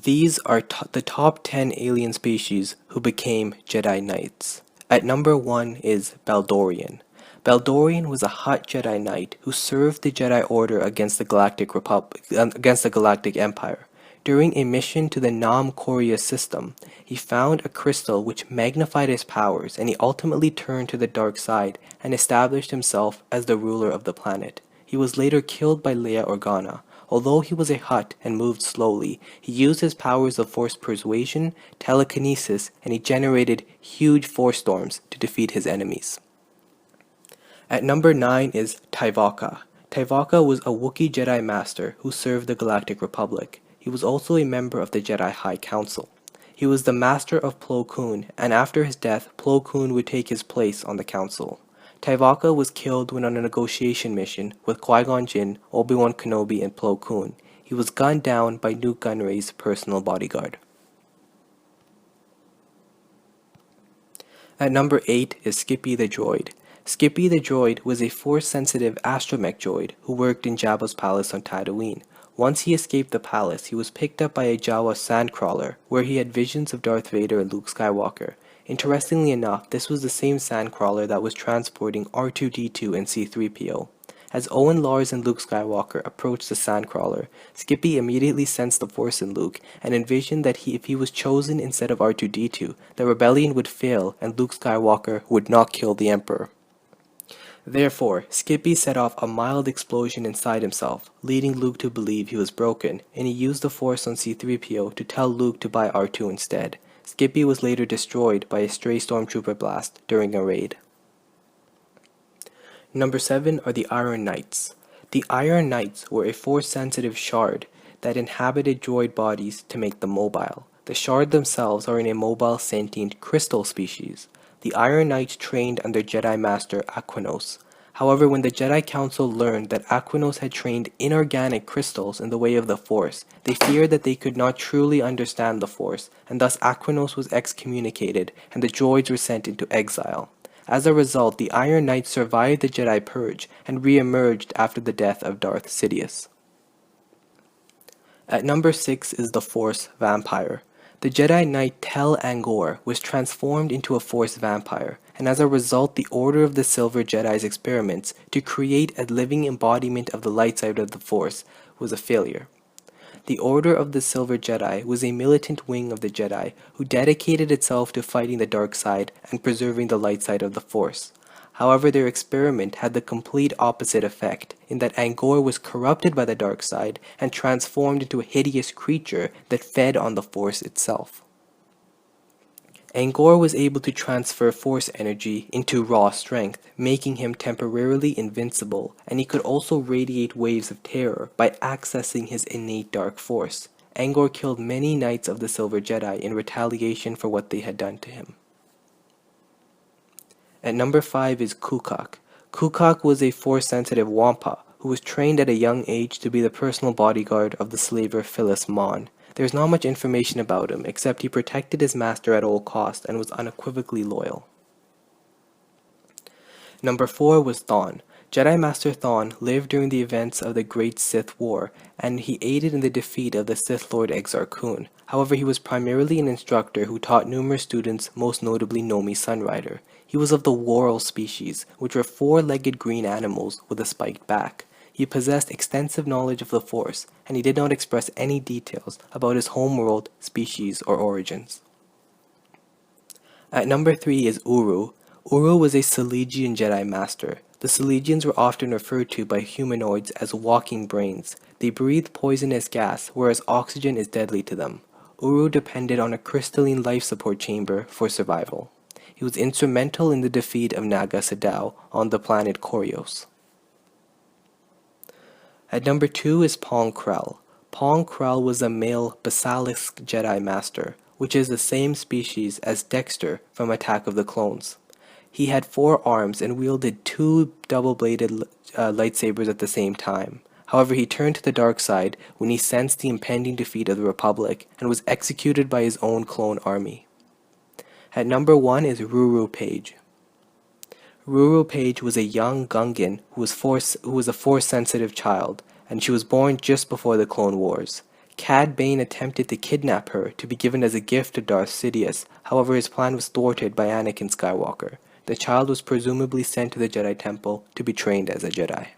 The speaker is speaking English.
These are the top 10 alien species who became Jedi Knights. At number 1 is Baldorian. Baldorian was a hot Jedi Knight who served the Jedi Order against the Galactic Empire. During a mission to the Nam Korea system, he found a crystal which magnified his powers, and he ultimately turned to the dark side and established himself as the ruler of the planet. He was later killed by Leia Organa. Although he was a Hutt and moved slowly, he used his powers of force persuasion, telekinesis, and he generated huge force storms to defeat his enemies. At number 9 is Tyvaka. Tyvaka was a Wookiee Jedi Master who served the Galactic Republic. He was also a member of the Jedi High Council. He was the master of Plo Koon, and after his death, Plo Koon would take his place on the council. Tyvaka was killed when on a negotiation mission with Qui-Gon Jinn, Obi-Wan Kenobi, and Plo Koon. He was gunned down by Nute Gunray's personal bodyguard. At number 8 is Skippy the Droid. Skippy the Droid was a force-sensitive astromech droid who worked in Jabba's palace on Tatooine. Once he escaped the palace, he was picked up by a Jawa sandcrawler, where he had visions of Darth Vader and Luke Skywalker. Interestingly enough, this was the same sandcrawler that was transporting R2-D2 and C-3PO. As Owen Lars and Luke Skywalker approached the sandcrawler, Skippy immediately sensed the Force in Luke and envisioned that if he was chosen instead of R2-D2, the rebellion would fail and Luke Skywalker would not kill the Emperor. Therefore, Skippy set off a mild explosion inside himself, leading Luke to believe he was broken, and he used the Force on C-3PO to tell Luke to buy R2 instead. Skippy was later destroyed by a stray stormtrooper blast during a raid. Number 7 are the Iron Knights. The Iron Knights were a force-sensitive shard that inhabited droid bodies to make them mobile. The shard themselves are in a mobile sentient crystal species. The Iron Knights trained under Jedi Master Aquinos. However, when the Jedi Council learned that Aquinos had trained inorganic crystals in the way of the Force, they feared that they could not truly understand the Force, and thus Aquinos was excommunicated and the droids were sent into exile. As a result, the Iron Knights survived the Jedi Purge and re-emerged after the death of Darth Sidious. At number 6 is the Force Vampire. The Jedi Knight Tel Angor was transformed into a Force vampire, and as a result the Order of the Silver Jedi's experiments to create a living embodiment of the light side of the Force was a failure. The Order of the Silver Jedi was a militant wing of the Jedi who dedicated itself to fighting the dark side and preserving the light side of the Force. However, their experiment had the complete opposite effect, in that Angor was corrupted by the dark side and transformed into a hideous creature that fed on the Force itself. Angor was able to transfer Force energy into raw strength, making him temporarily invincible, and he could also radiate waves of terror by accessing his innate dark force. Angor killed many Knights of the Silver Jedi in retaliation for what they had done to him. At number 5 is Kukoc. Kukoc was a Force-sensitive Wampa who was trained at a young age to be the personal bodyguard of the slaver Phyllis Mon. There is not much information about him, except he protected his master at all costs and was unequivocally loyal. Number 4 was Thawne. Jedi Master Thawne lived during the events of the Great Sith War, and he aided in the defeat of the Sith Lord Exar Kun. However, he was primarily an instructor who taught numerous students, most notably Nomi Sunrider. He was of the Worrell species, which were four-legged green animals with a spiked back. He possessed extensive knowledge of the Force, and he did not express any details about his homeworld, species, or origins. At number 3 is Uru. Uru was a Selegian Jedi Master. The Selegians were often referred to by humanoids as walking brains. They breathe poisonous gas, whereas oxygen is deadly to them. Uru depended on a crystalline life support chamber for survival. He was instrumental in the defeat of Naga Sadow on the planet Corios. At number 2 is Pong Krell. Pong Krell was a male Basilisk Jedi Master, which is the same species as Dexter from Attack of the Clones. He had 4 arms and wielded 2 double-bladed lightsabers at the same time. However, he turned to the dark side when he sensed the impending defeat of the Republic and was executed by his own clone army. At number 1 is Ruru Paige. Ruru Paige was a young Gungan who was a Force-sensitive child, and she was born just before the Clone Wars. Cad Bane attempted to kidnap her to be given as a gift to Darth Sidious, however his plan was thwarted by Anakin Skywalker. The child was presumably sent to the Jedi Temple to be trained as a Jedi.